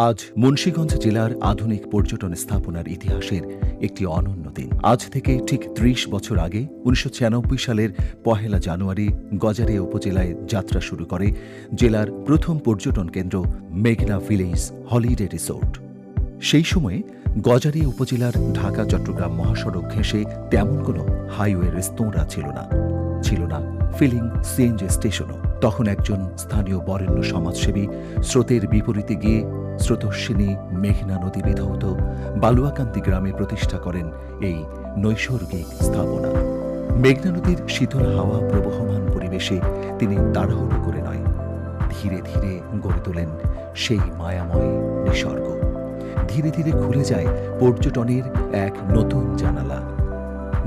আজ মুন্সিগঞ্জ জেলার আধুনিক পর্যটন স্থাপনার ইতিহাসের একটি অনন্য দিন। আজ থেকে ঠিক ৩০ বছর আগে ১৯৯৬ সালের ১ জানুয়ারি গজারিয়া উপজেলায় যাত্রা শুরু করে জেলার প্রথম পর্যটন কেন্দ্র মেঘনা ভিলেজ হলিডে রিসোর্ট। সেই সময়ে গজারিয়া উপজেলার ঢাকা চট্টগ্রাম মহাসড়ক ঘেঁষে তেমন কোনো হাইওয়ে রেস্তোরাঁ ছিল না, ছিল না ফিলিং সিএনজি স্টেশনও। তখন একজন স্থানীয় বরেণ্য সমাজসেবী স্রোতের বিপরীতে গিয়ে স্রোতস্বিনী মেঘনা নদী বিধৌত বালুয়াকান্দি গ্রামে প্রতিষ্ঠা করেন এই নৈসর্গিক স্থাপনা। মেঘনা নদীর শীতল হাওয়া প্রবহমান পরিবেশে তিনি তাড়াহুড়ো করে নয়, ধীরে ধীরে গড়ে তোলেন সেই মায়াময় নিসর্গ। ধীরে ধীরে খুলে যায় পর্যটনের এক নতুন জানালা।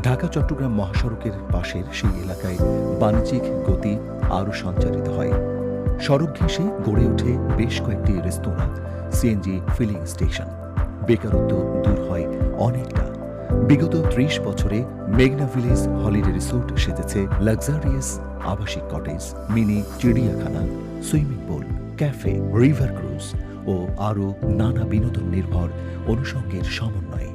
ঢাকা চট্টগ্রাম মহাসড়কের পাশের সেই এলাকায় বাণিজ্যিক গতি আরও সঞ্চারিত হয়। সড়ক ঘেঁষে গড়ে ওঠে বেশ কয়েকটি রেস্তোরাঁ, সিএনজি ফিলিং স্টেশন। বেকারত্ব দূর হয় অনেকটা। বিগত ৩০ বছরে মেঘনা ভিলেজ হলিডে রিসোর্ট সেজেছে লাক্সারিয়াস আবাসিক কটেজ, মিনি চিড়িয়াখানা, swimming pool, cafe, river cruise ও আরও নানা বিনোদন নির্ভর অনুষঙ্গের সমন্বয়ে।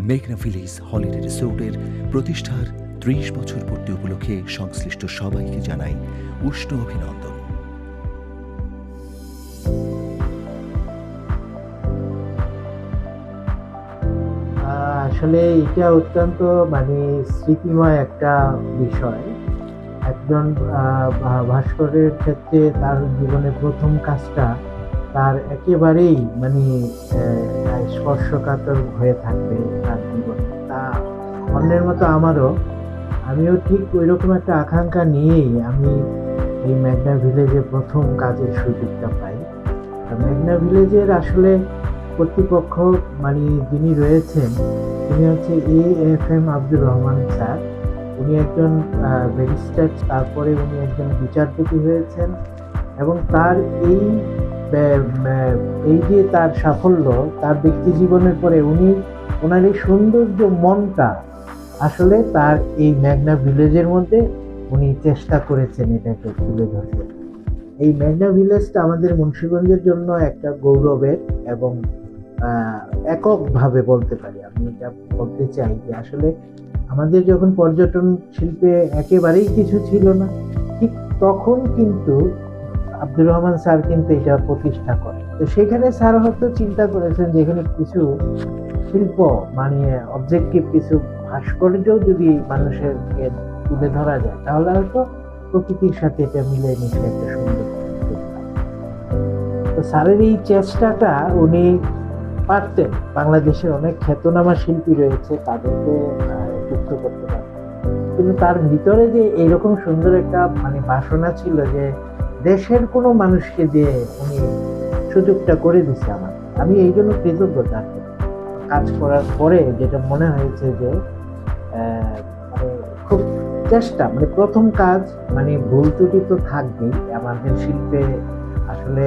মেঘনা ভিলেজ হলিডে রিসোর্টের প্রতিষ্ঠার ৩০ বছর পূর্তি উপলক্ষে সংশ্লিষ্ট সবাইকে জানাই উষ্ণ অভিনন্দন। আসলে এটা অত্যন্ত স্মৃতিময় একটা বিষয়। একজন ভাস্করের ক্ষেত্রে তার জীবনের প্রথম কাজটা তার একেবারেই স্পর্শকাতর হয়ে থাকবে তার জীবনে। তা অন্যের মতো আমিও ঠিক ওই রকম একটা আকাঙ্ক্ষা নিয়েই আমি এই মেঘনা ভিলেজে প্রথম কাজের সুযোগটা পাই। মেঘনা ভিলেজের আসলে কর্তৃপক্ষ যিনি রয়েছেন তিনি হচ্ছে AFM আব্দুর রহমান স্যার। উনি একজন ব্যারিস্টার, তারপরে উনি একজন বিচারপতি হয়েছেন এবং তার এই যে তার সাফল্য, তার ব্যক্তি জীবনের পরে ওনার এই সৌন্দর্য মনটা আসলে তার এই মেঘনা ভিলেজের মধ্যে উনি চেষ্টা করেছেন এটাকে তুলে ধরতে। এই মেঘনা ভিলেজটা আমাদের মুন্সিগঞ্জের জন্য একটা গৌরবের এবং এককভাবে বলতে পারি। আমি এটা বলতে চাই যে আসলে আমাদের যখন পর্যটন শিল্পে একেবারেই কিছু ছিল না, ঠিক তখন কিন্তু আব্দুর রহমান স্যার কিন্তু এটা প্রতিষ্ঠা করেন। তো সেখানে স্যার হয়তো চিন্তা করেছেন যে এখানে কিছু শিল্প অবজেক্টিভ কিছু ভাস্কর্যও যদি মানুষেরকে তুলে ধরা যায় তাহলে হয়তো প্রকৃতির সাথে এটা মিলে মিশে একটা সুন্দর। তো স্যারের এই চেষ্টাটা উনি পারতেন বাংলাদেশের অনেক খ্যাতনামা শিল্পী রয়েছে তাদেরকে যুক্ত করতে পারতেন, কিন্তু তার ভিতরে যে এইরকম সুন্দর একটা বাসনা ছিল যে দেশের কোনো মানুষকে দিয়ে উনি সুযোগটা করে দিচ্ছে আমি এই জন্য কৃতজ্ঞ তাকে। কাজ করার পরে যেটা মনে হয়েছে যে খুব চেষ্টা প্রথম কাজ ভুল ত্রুটি তো থাকবেই, আমাদের শিল্পে আসলে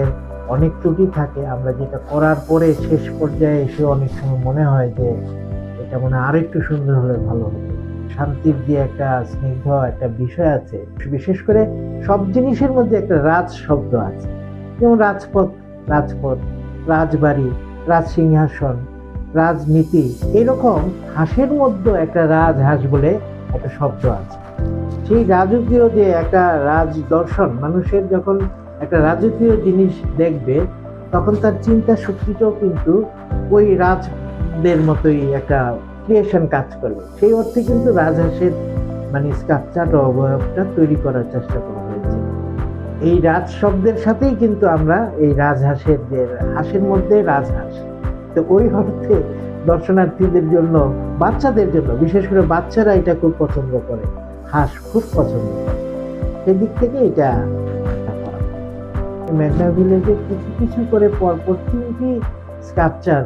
অনেক ত্রুটি থাকে। আমরা যেটা করার পরে শেষ পর্যায়ে এসে অনেক সময় মনে হয় যে এটা আর একটু সুন্দর হলে ভালো হতো। শান্তির যে একটা স্নিগ্ধ একটা বিষয় আছে, বিশেষ করে সব জিনিসের মধ্যে একটা রাজ শব্দ আছে, যেমন রাজপথ, রাজবাড়ি, রাজসিংহাসন, রাজনীতি। এরকম হাঁসের মধ্যে একটা রাজহাঁস বলে একটা শব্দ আছে। সেই রাজকীয় যে একটা রাজ দর্শন, মানুষের যখন একটা রাজকীয় জিনিস দেখবে তখন তার চিন্তা শক্তিটাও কিন্তু ওই রাজদের মতোই একটা ক্রিয়েশন কাজ করবে। সেই অর্থে কিন্তু রাজহাঁসের স্ট্রাকচার অবয়বটা তৈরি করার চেষ্টা করা হয়েছে। এই রাজ শব্দের সাথেই কিন্তু আমরা এই রাজহাঁসের যে হাঁসের মধ্যে রাজহাঁস, তো ওই অর্থে দর্শনার্থীদের জন্য, বাচ্চাদের জন্য, বিশেষ করে বাচ্চারা এটা খুব পছন্দ করে, হাঁস খুব পছন্দ করে, সেদিক থেকে এটা মেঘনা ভিলেজে কিছু কিছু করে পরপর 3টি স্কাল্পচার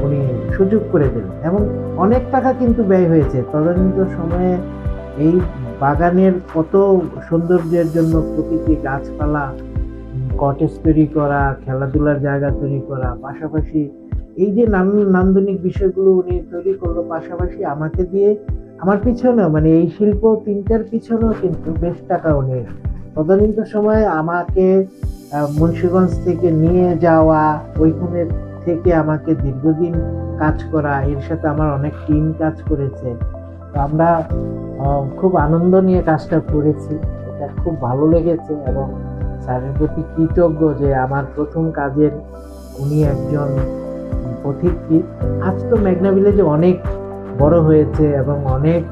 উনি সুযোগ করে দিলেন এবং অনেক টাকা কিন্তু ব্যয় হয়েছে। তদানীন্তন সময়ে এই বাগানের কত সৌন্দর্যের জন্য প্রকৃতি, গাছপালা, কটেজ তৈরি করা, খেলাধুলার জায়গা তৈরি করা, পাশাপাশি এই যে নান্দনিক বিষয়গুলো উনি তৈরি করলো, পাশাপাশি আমাকে দিয়ে আমার পিছনেও এই শিল্প 3টার পিছনেও কিন্তু বেশ টাকা উনি তদানীন্তন সময়ে আমাকে মুন্সিগঞ্জ থেকে নিয়ে যাওয়া, ওইখানে থেকে আমাকে দীর্ঘদিন কাজ করা, এর সাথে আমার অনেক টিম কাজ করেছে। তো আমরা খুব আনন্দ নিয়ে কাজটা করেছি, এটা খুব ভালো লেগেছে এবং স্যারের প্রতি কৃতজ্ঞ যে আমার প্রথম কাজের উনি একজন পথিকৃৎ। আজ তো মেঘনা ভিলেজে অনেক বড় হয়েছে এবং অনেক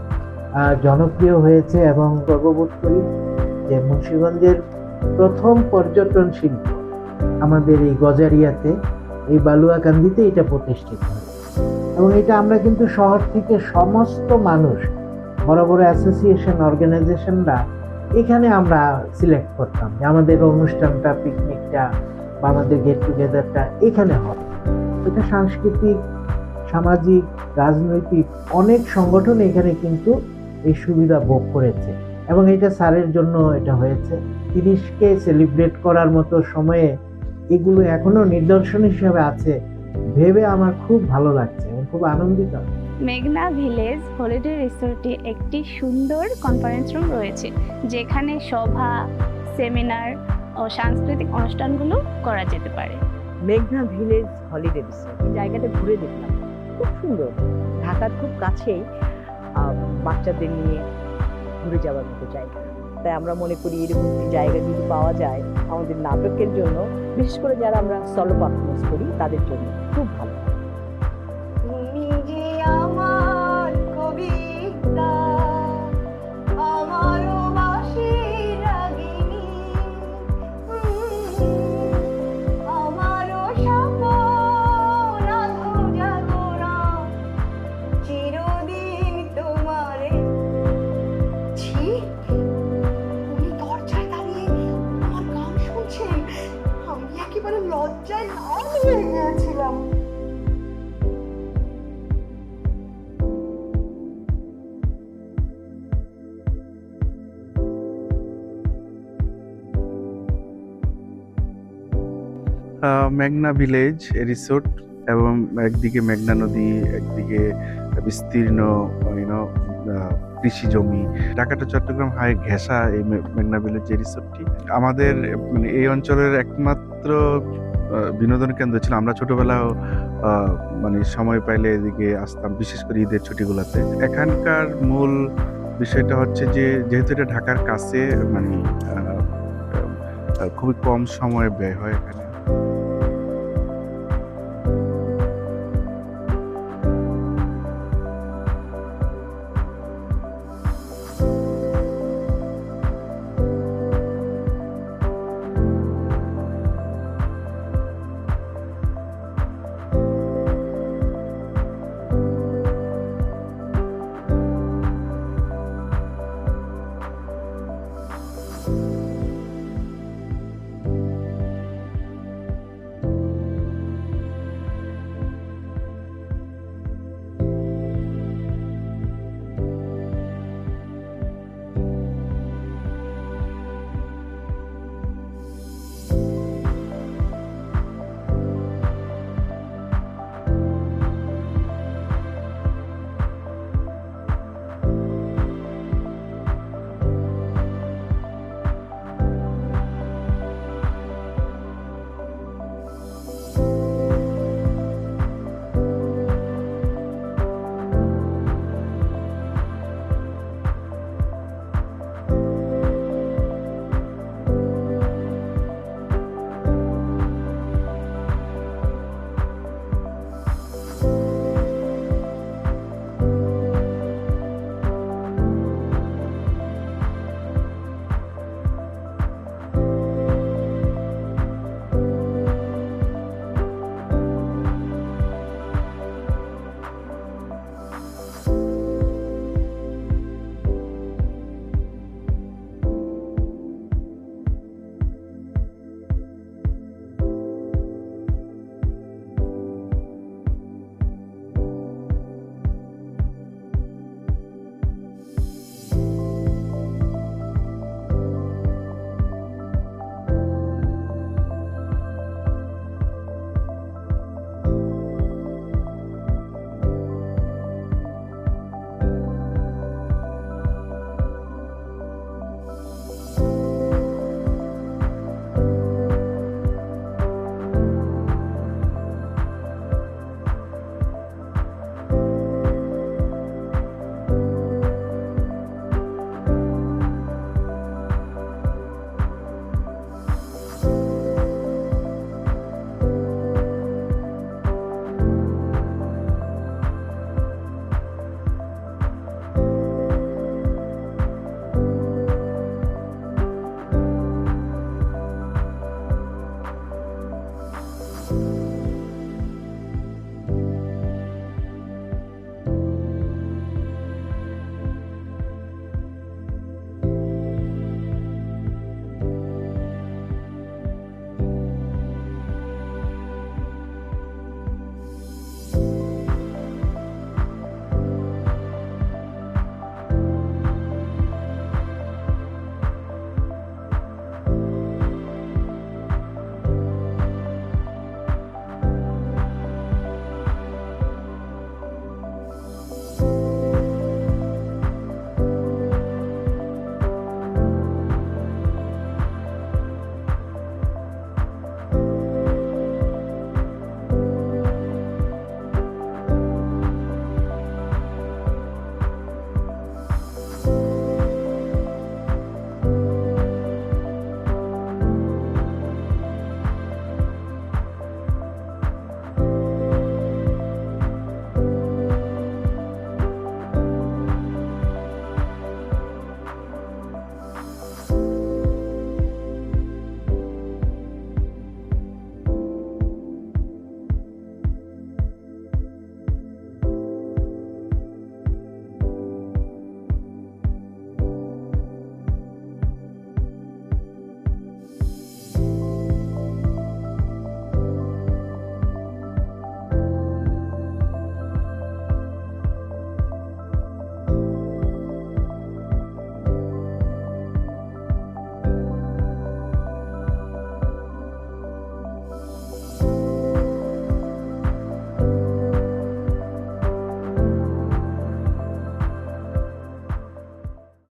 জনপ্রিয় হয়েছে এবং গর্ববোধ করি যে মুন্সিগঞ্জের প্রথম পর্যটন শিল্প আমাদের এই গজারিয়াতে, এই বালুয়াকান্দিতে এটা প্রতিষ্ঠিত হয়। এবং এটা আমরা কিন্তু শহর থেকে সমস্ত মানুষ, বড় বড় অ্যাসোসিয়েশন অর্গানাইজেশনরা এখানে আমরা সিলেক্ট করতাম যে আমাদের অনুষ্ঠানটা, পিকনিকটা বা আমাদের গেট টুগেদারটা এখানে হবে। এটা সাংস্কৃতিক, সামাজিক, রাজনৈতিক অনেক সংগঠন এখানে কিন্তু এই সুবিধা ভোগ করেছে এবং এটা স্যারের জন্য এটা হয়েছে। 30কে সেলিব্রেট করার মতো সময়ে এগুলো এখনো নিদর্শন হিসেবে আছে ভেবে আমার খুব ভালো লাগছে এবং খুব আনন্দিত। মেঘনা ভিলেজ হলিডে রিসোর্টে একটি সুন্দর কনফারেন্স রুম রয়েছে, যেখানে সভা, সেমিনার ও সাংস্কৃতিক অনুষ্ঠানগুলো করা যেতে পারে। মেঘনা ভিলেজ হলিডে রিসোর্ট জায়গাটা ঘুরে দেখলাম, খুব সুন্দর, ঢাকার খুব কাছেই, বাচ্চাদের নিয়ে ঘুরে যাওয়ার মতো জায়গা। তাই আমরা মনে করি এরকম একটি জায়গা যদি পাওয়া যায় আমাদের নাটকের জন্য, বিশেষ করে যারা আমরা সলো পারফরমেন্স করি তাদের জন্য খুব ভালো। তুমি যে আমার কবিতা, আমারও বাঁশির রাগিনী, আমারও স্বপ্ন আধো জাগরণ, চিরদিন তোমারে। ছি, উনি দরজায় দাঁড়িয়ে আমার গান শুনছেন, আমি একেবারে লজ্জায় লাল হয়ে গিয়েছিলাম। মেঘনা ভিলেজ রিসোর্ট, এবং একদিকে মেঘনা নদী, একদিকে বিস্তীর্ণ কৃষি জমি। ঢাকা টু চট্টগ্রাম হাই ঘেঁষা এই মেঘনা ভিলেজ রিসোর্টটি আমাদের মানে এই অঞ্চলের একমাত্র বিনোদন কেন্দ্র ছিল। আমরা ছোটবেলাও মানে সময় পাইলে এদিকে আসতাম, বিশেষ করে ঈদের ছুটিগুলোতে। এখানকার মূল বিষয়টা হচ্ছে যে যেহেতু এটা ঢাকার কাছে, মানে খুবই কম সময়ে ব্যয় হয় এখানে।